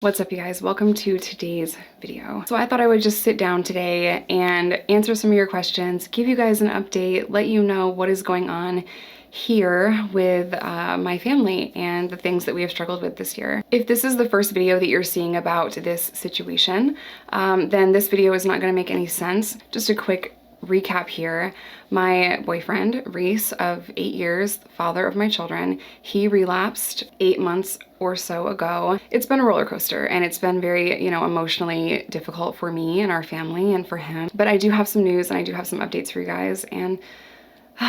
What's up, you guys? Welcome to today's video. So I thought I would just sit down today and answer some of your questions, give you guys an update, let you know what is going on here with my family and the things that we have struggled with this year. If this is the first video that you're seeing about this situation, then this video is not going to make any sense. Just a quick recap here. My boyfriend, Reese, of 8 years, father of my children, he relapsed 8 months or so ago. It's been a roller coaster and it's been very, emotionally difficult for me and our family and for him. But I do have some news and I do have some updates for you guys, and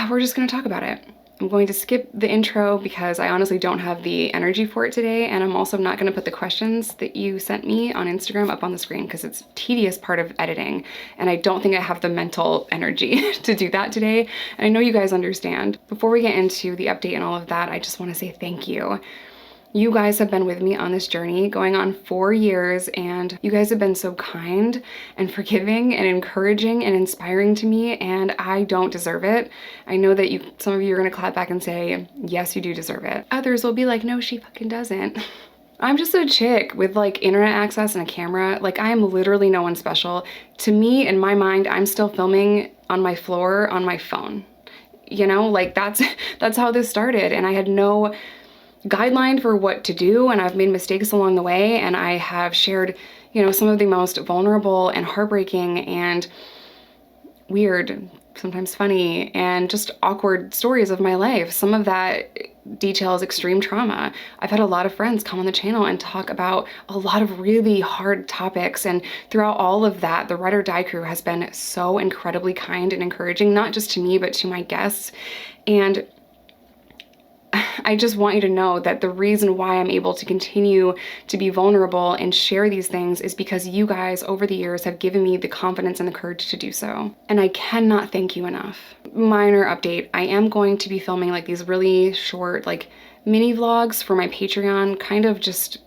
we're just gonna talk about it. I'm going to skip the intro because I honestly don't have the energy for it today, and I'm also not gonna put the questions that you sent me on Instagram up on the screen because it's a tedious part of editing, and I don't think I have the mental energy to do that today, and I know you guys understand. Before we get into the update and all of that, I just wanna say thank you. You guys have been with me on this journey going on 4 years, and you guys have been so kind and forgiving and encouraging and inspiring to me, and I don't deserve it. I know that some of you are gonna clap back and say, yes, you do deserve it. Others will be like, no, she fucking doesn't. I'm just a chick with like internet access and a camera. Like, I am literally no one special. To me, in my mind, I'm still filming on my floor on my phone. Like that's how this started, and I had no guideline for what to do, and I've made mistakes along the way, and I have shared, some of the most vulnerable and heartbreaking and weird, sometimes funny, and just awkward stories of my life. Some of that details extreme trauma. I've had a lot of friends come on the channel and talk about a lot of really hard topics, and throughout all of that, the Ride or Die crew has been so incredibly kind and encouraging, not just to me, but to my guests. And I just want you to know that the reason why I'm able to continue to be vulnerable and share these things is because you guys over the years have given me the confidence and the courage to do so. And I cannot thank you enough. Minor update, I am going to be filming like these really short, like mini vlogs for my Patreon, kind of just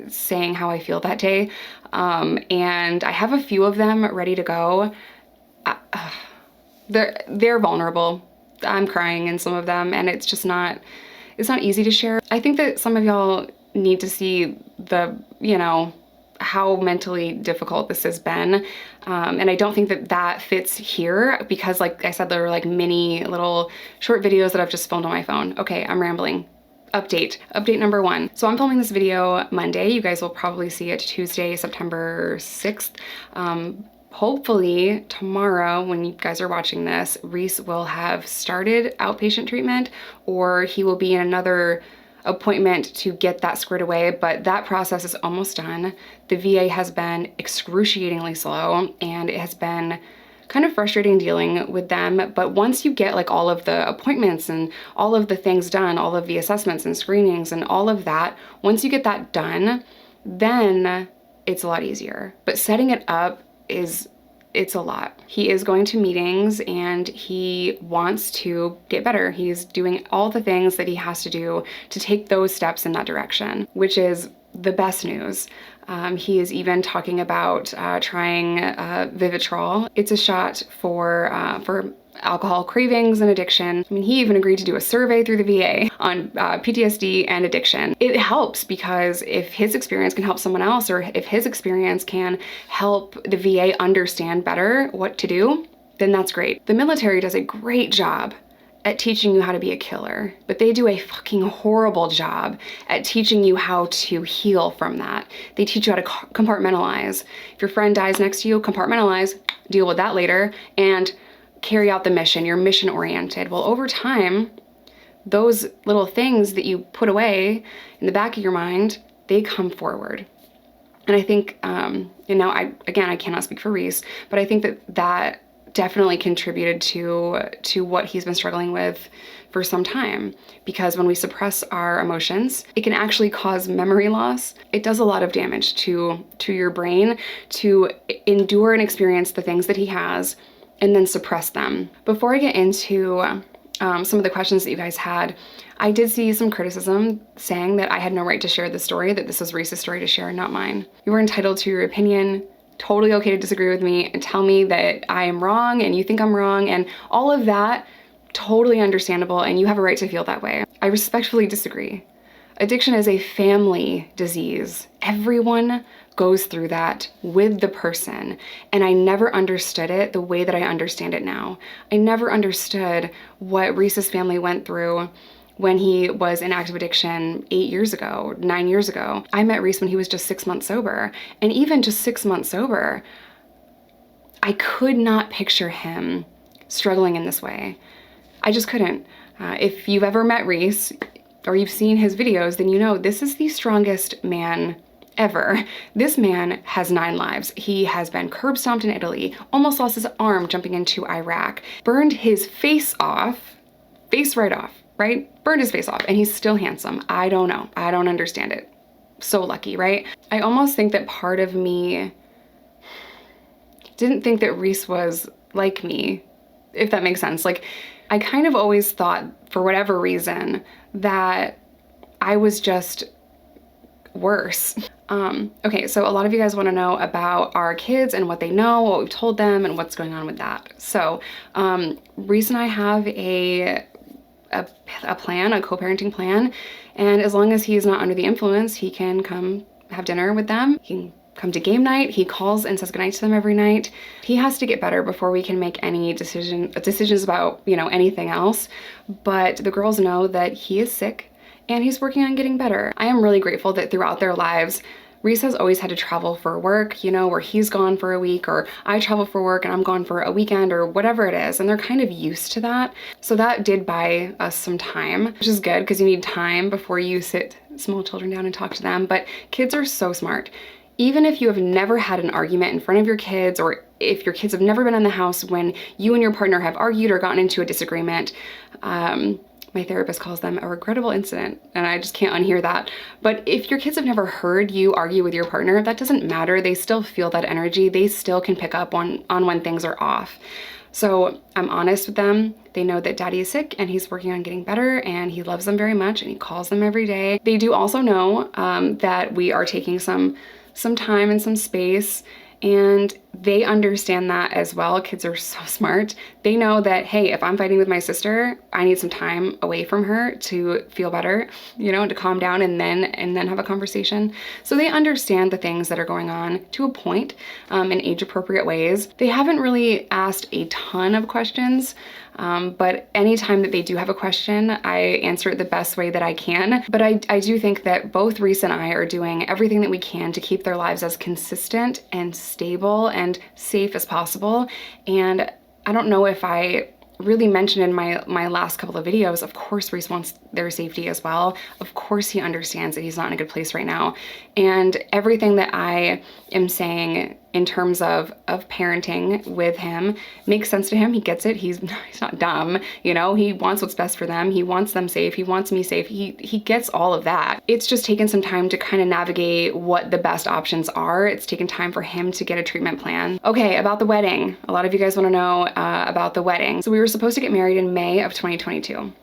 saying how I feel that day. And I have a few of them ready to go. They're vulnerable. I'm crying in some of them, and it's not easy to share. I think that some of y'all need to see how mentally difficult this has been. And I don't think that fits here because, like I said, there were like mini little short videos that I've just filmed on my phone. Okay, I'm rambling. Update number 1. So I'm filming this video Monday. You guys will probably see it Tuesday, September 6th. Hopefully tomorrow, when you guys are watching this, Reese will have started outpatient treatment, or he will be in another appointment to get that squared away, but that process is almost done. The VA has been excruciatingly slow, and it has been kind of frustrating dealing with them. But once you get like all of the appointments and all of the things done, all of the assessments and screenings and all of that, once you get that done, then it's a lot easier. But setting it up it's a lot. He is going to meetings and he wants to get better. He's doing all the things that he has to do to take those steps in that direction, which is the best news. He is even talking about trying Vivitrol. It's a shot for alcohol cravings and addiction. I mean, he even agreed to do a survey through the VA on PTSD and addiction. It helps because if his experience can help someone else, or if his experience can help the VA understand better what to do, then that's great. The military does a great job at teaching you how to be a killer, but they do a fucking horrible job at teaching you how to heal from that. They teach you how to compartmentalize. If your friend dies next to you, compartmentalize, deal with that later, and carry out the mission. You're mission oriented. Well, over time, those little things that you put away in the back of your mind, they come forward. And I think, I cannot speak for Reese, but I think that definitely contributed to what he's been struggling with for some time, because when we suppress our emotions, it can actually cause memory loss. It does a lot of damage to your brain to endure and experience the things that he has and then suppress them. Before I get into some of the questions that you guys had, I did see some criticism saying that I had no right to share this story, that this was Reese's story to share and not mine. You are entitled to your opinion. Totally okay to disagree with me and tell me that I am wrong and you think I'm wrong, and all of that, totally understandable, and you have a right to feel that way. I respectfully disagree. Addiction is a family disease. Everyone goes through that with the person. And I never understood it the way that I understand it now. I never understood what Reese's family went through when he was in active addiction 8 years ago, 9 years ago. I met Reese when he was just 6 months sober. And even just 6 months sober, I could not picture him struggling in this way. I just couldn't. If you've ever met Reese or you've seen his videos, then you know this is the strongest man ever. This man has 9 lives. He has been curb stomped in Italy, almost lost his arm jumping into Iraq, burned his face off, face right off, right? Burned his face off, and he's still handsome. I don't know. I don't understand it. So lucky, right? I almost think that part of me didn't think that Reese was like me, if that makes sense. Like, I kind of always thought, for whatever reason, that I was just worse. Okay, so a lot of you guys want to know about our kids and what they know, what we've told them, and what's going on with that. So, Reese and I have a plan, a co-parenting plan, and as long as he's not under the influence, he can come have dinner with them. He can come to game night. He calls and says goodnight to them every night. He has to get better before we can make any decisions about, you know, anything else. But the girls know that he is sick and he's working on getting better. I am really grateful that throughout their lives, Reese has always had to travel for work, you know, where he's gone for a week, or I travel for work and I'm gone for a weekend, or whatever it is. And they're kind of used to that. So that did buy us some time, which is good because you need time before you sit small children down and talk to them. But kids are so smart. Even if you have never had an argument in front of your kids, or if your kids have never been in the house when you and your partner have argued or gotten into a disagreement, my therapist calls them a regrettable incident, and I just can't unhear that. But if your kids have never heard you argue with your partner, that doesn't matter. They still feel that energy. They still can pick up on when things are off. So I'm honest with them. They know that daddy is sick and he's working on getting better, and he loves them very much and he calls them every day. They do also know that we are taking some time and some space, and they understand that as well. Kids are so smart. They know that, hey, if I'm fighting with my sister, I need some time away from her to feel better, you know, to calm down and then have a conversation. So they understand the things that are going on to a point, in age appropriate ways. They haven't really asked a ton of questions, but anytime that they do have a question, I answer it the best way that I can. But I do think that both Reese and I are doing everything that we can to keep their lives as consistent and stable and safe as possible. And I don't know if I really mentioned in my last couple of videos, of course Reese wants their safety as well. Of course he understands that he's not in a good place right now. And everything that I am saying in terms of parenting with him makes sense to him. He gets it. He's not dumb, you know. He wants what's best for them. He wants them safe. He wants me safe. He gets all of that. It's just taken some time to kind of navigate what the best options are. It's taken time for him to get a treatment plan. Okay, about the wedding. A lot of you guys want to know about the wedding. So we were supposed to get married in May of 2022.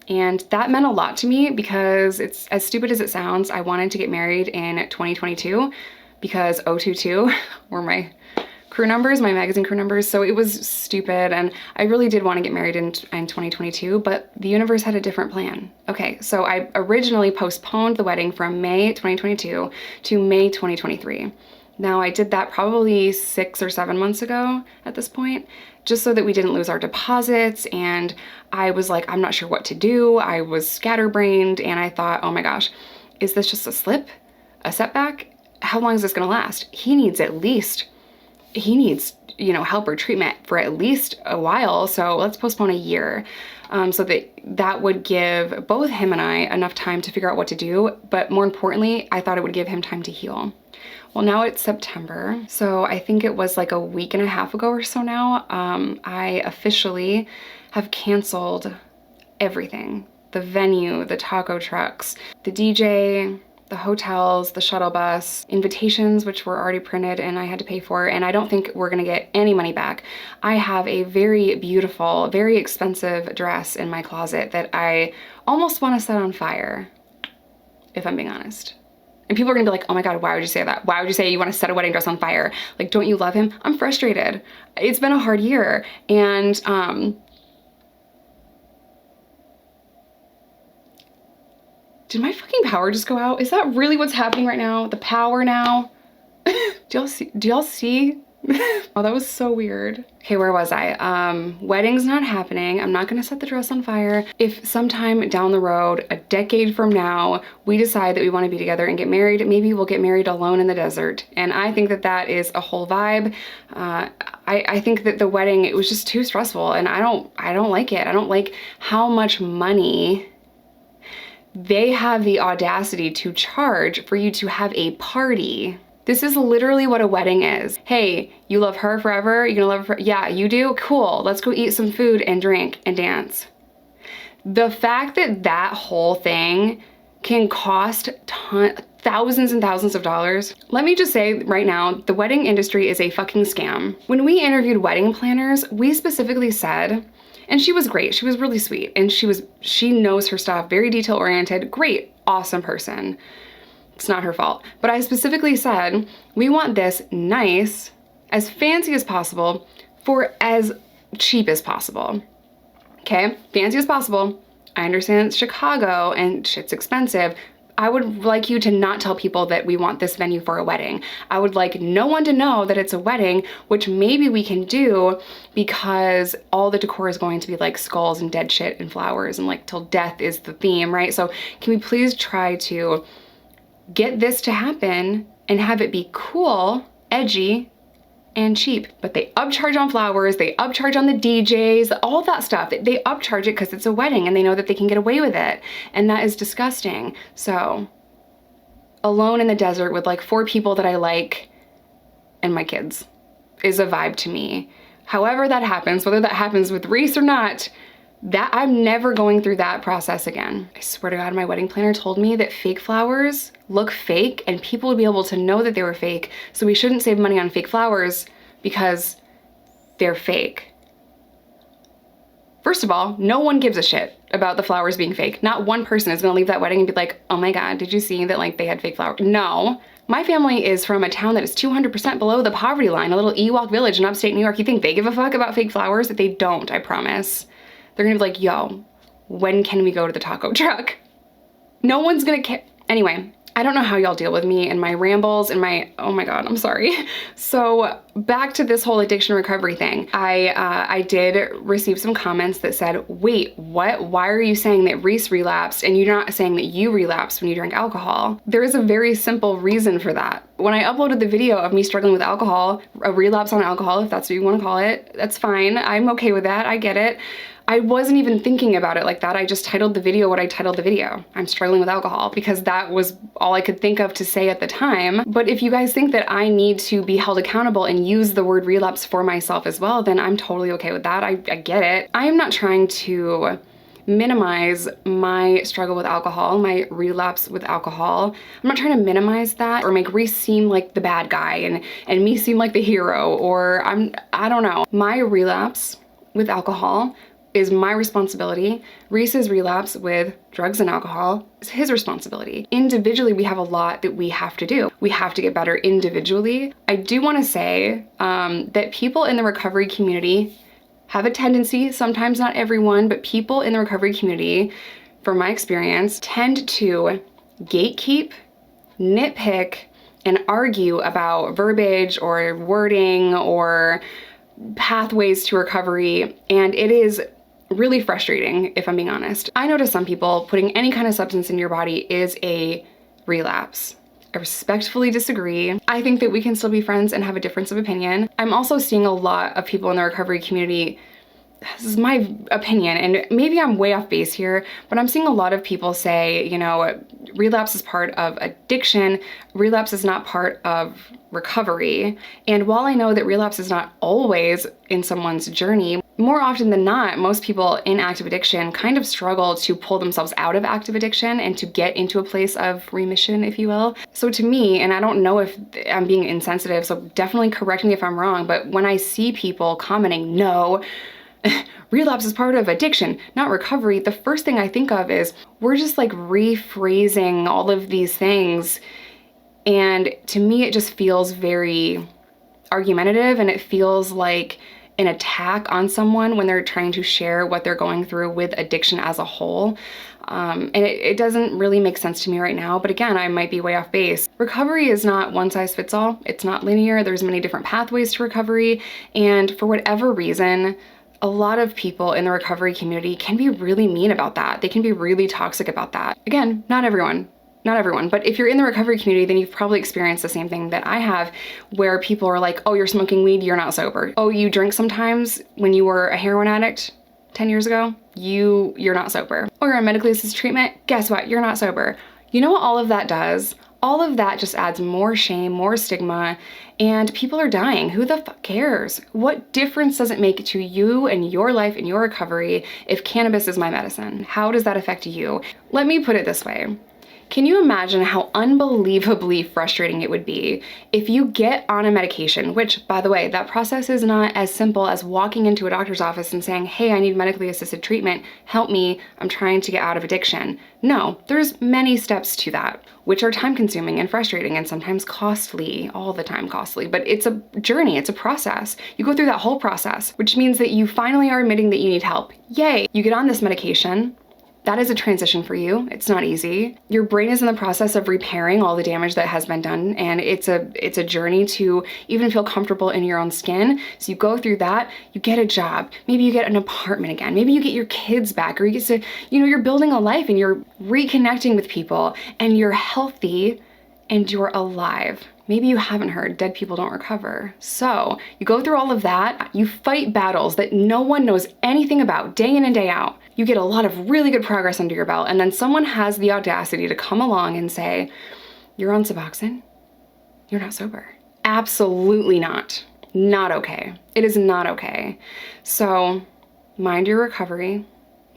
And that meant a lot to me because, it's as stupid as it sounds, I wanted to get married in 2022 because 022 were my crew numbers, my magazine crew numbers. So it was stupid, and I really did want to get married in 2022, but the universe had a different plan. Okay, so I originally postponed the wedding from May 2022 to May 2023. Now I did that probably 6 or 7 months ago at this point, just so that we didn't lose our deposits. And I was like, I'm not sure what to do. I was scatterbrained, and I thought, oh my gosh, is this just a slip, a setback? How long is this gonna last? He needs, you know, help or treatment for at least a while. So let's postpone a year. So that would give both him and I enough time to figure out what to do. But more importantly, I thought it would give him time to heal. Well, now it's September, so I think it was like a week and a half ago or so now, I officially have canceled everything. The venue, the taco trucks, the DJ, the hotels, the shuttle bus, invitations, which were already printed and I had to pay for, and I don't think we're gonna get any money back. I have a very beautiful, very expensive dress in my closet that I almost wanna set on fire, if I'm being honest. And people are gonna be like, oh my God, why would you say that? Why would you say you wanna set a wedding dress on fire? Like, don't you love him? I'm frustrated. It's been a hard year. And Did my fucking power just go out? Is that really what's happening right now? The power now? Do y'all see? Oh, that was so weird. Okay, where was I? Wedding's not happening. I'm not gonna set the dress on fire. If sometime down the road, a decade from now, we decide that we wanna be together and get married, maybe we'll get married alone in the desert. And I think that that is a whole vibe. I think that the wedding, it was just too stressful, and I don't like it. I don't like how much money they have the audacity to charge for you to have a party. This is literally what a wedding is. Hey, you love her forever? You're gonna love her? Yeah, you do? Cool. Let's go eat some food and drink and dance. The fact that that whole thing can cost thousands and thousands of dollars. Let me just say right now, the wedding industry is a fucking scam. When we interviewed wedding planners, we specifically said, and she was great, she was really sweet, and she knows her stuff, very detail oriented, great, awesome person. It's not her fault. But I specifically said, we want this nice, as fancy as possible, for as cheap as possible. Okay, fancy as possible. I understand it's Chicago and shit's expensive. I would like you to not tell people that we want this venue for a wedding. I would like no one to know that it's a wedding, which maybe we can do because all the decor is going to be like skulls and dead shit and flowers and like till death is the theme, right? So can we please try to get this to happen and have it be cool, edgy, and cheap? But they upcharge on flowers, they upcharge on the DJs, all that stuff. They upcharge it because it's a wedding and they know that they can get away with it. And that is disgusting. So, alone in the desert with like 4 people that I like and my kids is a vibe to me. However that happens, whether that happens with Reese or not, that I'm never going through that process again. I swear to God, my wedding planner told me that fake flowers look fake and people would be able to know that they were fake. So we shouldn't save money on fake flowers because they're fake. First of all, no one gives a shit about the flowers being fake. Not one person is gonna leave that wedding and be like, oh my God, did you see that like they had fake flowers? No. My family is from a town that is 200% below the poverty line, a little Ewok village in upstate New York. You think they give a fuck about fake flowers? They don't, I promise. They're gonna be like, yo, when can we go to the taco truck? No one's gonna care. Anyway, I don't know how y'all deal with me and my rambles and my, oh my God, I'm sorry. So back to this whole addiction recovery thing. I did receive some comments that said, wait, what? Why are you saying that Reese relapsed and you're not saying that you relapsed when you drank alcohol? There is a very simple reason for that. When I uploaded the video of me struggling with alcohol, a relapse on alcohol, if that's what you wanna call it, that's fine. I'm okay with that, I get it. I wasn't even thinking about it like that. I just titled the video what I titled the video. I'm struggling with alcohol, because that was all I could think of to say at the time. But if you guys think that I need to be held accountable and use the word relapse for myself as well, then I'm totally okay with that. I get it. I am not trying to minimize my struggle with alcohol, my relapse with alcohol. I'm not trying to minimize that or make Reese seem like the bad guy and me seem like the hero, or I don't know. My relapse with alcohol is my responsibility. Reese's relapse with drugs and alcohol is his responsibility. Individually, we have a lot that we have to do. We have to get better individually. I do wanna say that people in the recovery community have a tendency, sometimes not everyone, but people in the recovery community, from my experience, tend to gatekeep, nitpick, and argue about verbiage or wording or pathways to recovery, and it is really frustrating, if I'm being honest. I know to some people, putting any kind of substance in your body is a relapse. I respectfully disagree. I think that we can still be friends and have a difference of opinion. I'm also seeing a lot of people in the recovery community, this is my opinion, and maybe I'm way off base here, but I'm seeing a lot of people say, you know, relapse is part of addiction, relapse is not part of recovery. And while I know that relapse is not always in someone's journey, more often than not, most people in active addiction kind of struggle to pull themselves out of active addiction and to get into a place of remission, if you will. So to me, and I don't know if I'm being insensitive, so definitely correct me if I'm wrong, but when I see people commenting, no, relapse is part of addiction, not recovery, the first thing I think of is we're just like rephrasing all of these things. And to me, it just feels very argumentative, and it feels like an attack on someone when they're trying to share what they're going through with addiction as a whole. And it doesn't really make sense to me right now, but again, I might be way off base. Recovery is not one size fits all. It's not linear. There's many different pathways to recovery, and for whatever reason, a lot of people in the recovery community can be really mean about that. They can be really toxic about that. Again, not everyone, but if you're in the recovery community, then you've probably experienced the same thing that I have, where people are like, oh, you're smoking weed, you're not sober. Oh, you drink sometimes when you were a heroin addict 10 years ago, you're not sober. Or you're on medically assisted treatment, guess what, you're not sober. You know what all of that does? All of that just adds more shame, more stigma, and people are dying. Who the fuck cares? What difference does it make to you and your life and your recovery if cannabis is my medicine? How does that affect you? Let me put it this way. Can you imagine how unbelievably frustrating it would be if you get on a medication, which, by the way, that process is not as simple as walking into a doctor's office and saying, hey, I need medically assisted treatment, help me, I'm trying to get out of addiction. No, there's many steps to that, which are time consuming and frustrating and sometimes costly, all the time costly, but it's a journey, it's a process. You go through that whole process, which means that you finally are admitting that you need help. Yay, you get on this medication. That is a transition for you. It's not easy. Your brain is in the process of repairing all the damage that has been done, and it's a journey to even feel comfortable in your own skin. So you go through that, you get a job, maybe you get an apartment again, maybe you get your kids back, or you get to, you're building a life and you're reconnecting with people and you're healthy and you're alive. Maybe you haven't heard, dead people don't recover. So you go through all of that, you fight battles that no one knows anything about day in and day out. You get a lot of really good progress under your belt, and then someone has the audacity to come along and say, you're on Suboxone, you're not sober. Absolutely not. Not okay. It is not okay. So mind your recovery.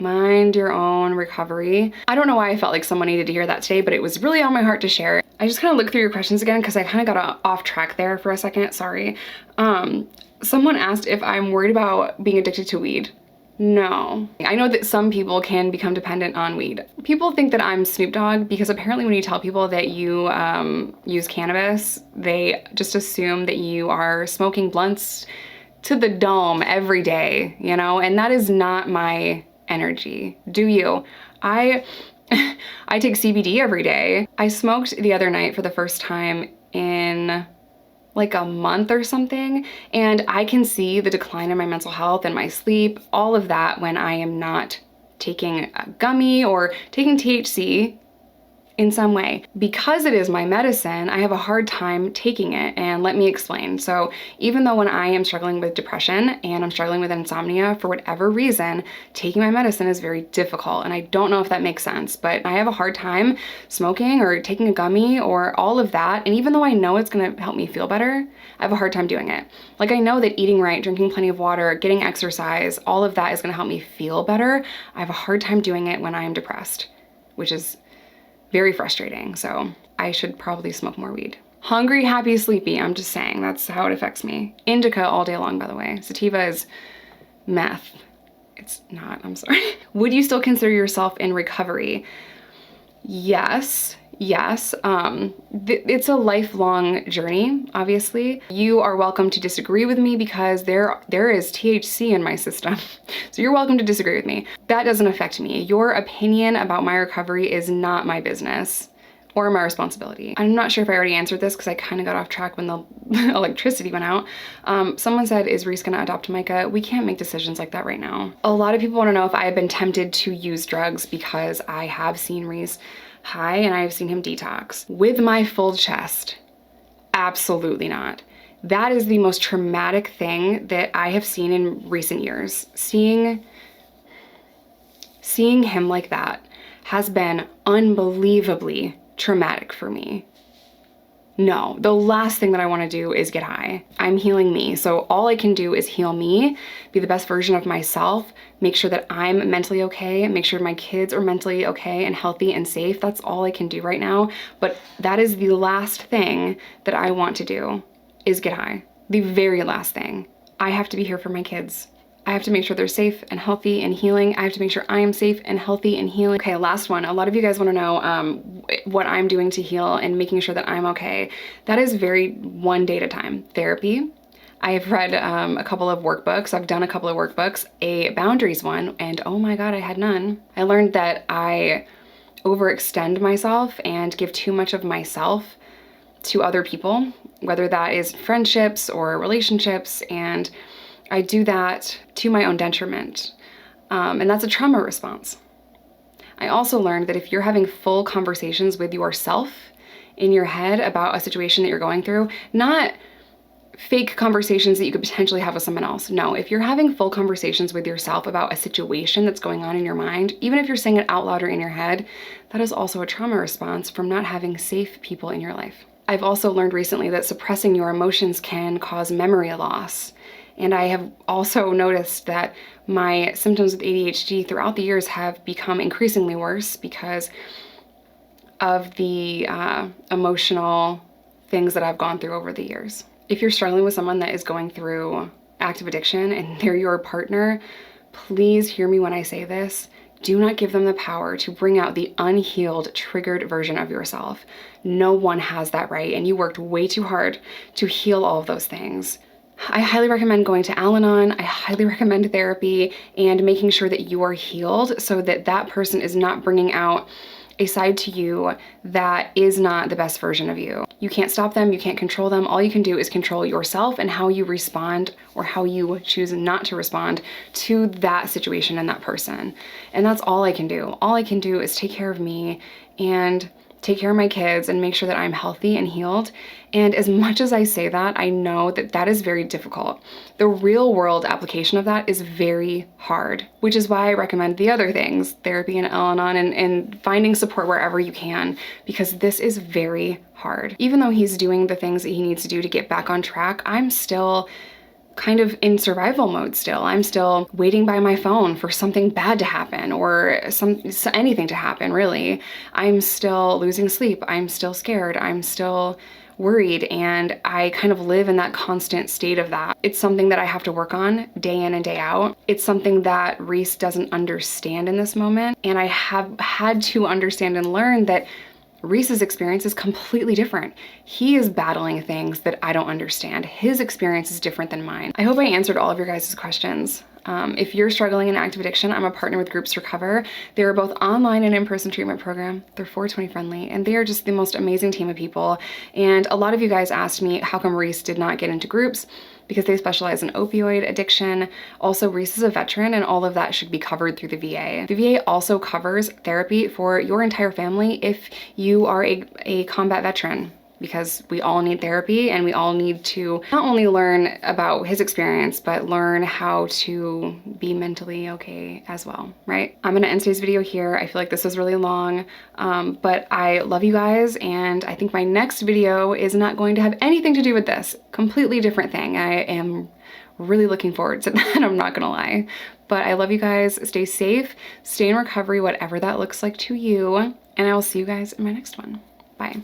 Mind your own recovery. I don't know why I felt like someone needed to hear that today, but it was really on my heart to share. I just kind of looked through your questions again because I kind of got off track there for a second, sorry. Someone asked if I'm worried about being addicted to weed. No. I know that some people can become dependent on weed. People think that I'm Snoop Dogg because apparently when you tell people that you use cannabis, they just assume that you are smoking blunts to the dome every day, and that is not my energy. Do you? I take CBD every day. I smoked the other night for the first time in like a month or something, and I can see the decline in my mental health and my sleep, all of that when I am not taking a gummy or taking THC in some way. Because it is my medicine, I have a hard time taking it, and let me explain. So even though when I am struggling with depression and I'm struggling with insomnia for whatever reason, taking my medicine is very difficult, and I don't know if that makes sense, but I have a hard time smoking or taking a gummy or all of that, and even though I know it's gonna help me feel better, I have a hard time doing it. Like, I know that eating right, drinking plenty of water, getting exercise, all of that is gonna help me feel better. I have a hard time doing it when I am depressed, which is very frustrating. So I should probably smoke more weed. Hungry, happy, sleepy. I'm just saying, that's how it affects me. Indica all day long, by the way. Sativa is meth. It's not, I'm sorry. Would you still consider yourself in recovery? Yes. It's a lifelong journey, obviously. You are welcome to disagree with me because there is THC in my system. So you're welcome to disagree with me. That doesn't affect me. Your opinion about my recovery is not my business or my responsibility. I'm not sure if I already answered this because I kind of got off track when the electricity went out. Someone said, is Reese gonna adopt Micah? We can't make decisions like that right now. A lot of people wanna know if I have been tempted to use drugs because I have seen Reese high and I have seen him detox. With my full chest, absolutely not. That is the most traumatic thing that I have seen in recent years. Seeing him like that has been unbelievably traumatic for me. No, the last thing that I want to do is get high. I'm healing me, so all I can do is heal me, be the best version of myself, make sure that I'm mentally okay, make sure my kids are mentally okay and healthy and safe. That's all I can do right now, but that is the last thing that I want to do, is get high. The very last thing. I have to be here for my kids. I have to make sure they're safe and healthy and healing. I have to make sure I am safe and healthy and healing. Okay, last one. A lot of you guys want to know what I'm doing to heal and making sure that I'm okay. That is very one day at a time. Therapy. I've read a couple of workbooks. I've done a couple of workbooks, a boundaries one, and oh my God, I had none. I learned that I overextend myself and give too much of myself to other people, whether that is friendships or relationships, and I do that to my own detriment. And that's a trauma response. I also learned that if you're having full conversations with yourself in your head about a situation that you're going through, not fake conversations that you could potentially have with someone else. No, if you're having full conversations with yourself about a situation that's going on in your mind, even if you're saying it out loud or in your head, that is also a trauma response from not having safe people in your life. I've also learned recently that suppressing your emotions can cause memory loss. And I have also noticed that my symptoms with ADHD throughout the years have become increasingly worse because of the emotional things that I've gone through over the years. If you're struggling with someone that is going through active addiction and they're your partner, please hear me when I say this. Do not give them the power to bring out the unhealed, triggered version of yourself. No one has that right, and you worked way too hard to heal all of those things. I highly recommend going to Al-Anon. I highly recommend therapy and making sure that you are healed so that that person is not bringing out a side to you that is not the best version of you. You can't stop them, you can't control them. All you can do is control yourself and how you respond or how you choose not to respond to that situation and that person. And that's all I can do. All I can do is take care of me and take care of my kids and make sure that I'm healthy and healed. And as much as I say that, I know that that is very difficult. The real world application of that is very hard, which is why I recommend the other things, therapy and Al-Anon and finding support wherever you can, because this is very hard. Even though he's doing the things that he needs to do to get back on track, I'm still kind of in survival mode still. I'm still waiting by my phone for something bad to happen or anything to happen, really. I'm still losing sleep. I'm still scared. I'm still worried, and I kind of live in that constant state of that. It's something that I have to work on day in and day out. It's something that Reese doesn't understand in this moment, and I have had to understand and learn that Reese's experience is completely different. He is battling things that I don't understand. His experience is different than mine. I hope I answered all of your guys' questions. If you're struggling in active addiction, I'm a partner with Groups Recover. They are both online and in-person treatment program. They're 420 friendly, and they are just the most amazing team of people. And a lot of you guys asked me how come Reese did not get into groups, because they specialize in opioid addiction. Also, Reese is a veteran, and all of that should be covered through the VA. The VA also covers therapy for your entire family if you are a combat veteran, because we all need therapy and we all need to not only learn about his experience, but learn how to be mentally okay as well, right? I'm gonna end today's video here. I feel like this was really long, but I love you guys, and I think my next video is not going to have anything to do with this. Completely different thing. I am really looking forward to that, I'm not gonna lie. But I love you guys. Stay safe, stay in recovery, whatever that looks like to you, and I will see you guys in my next one. Bye.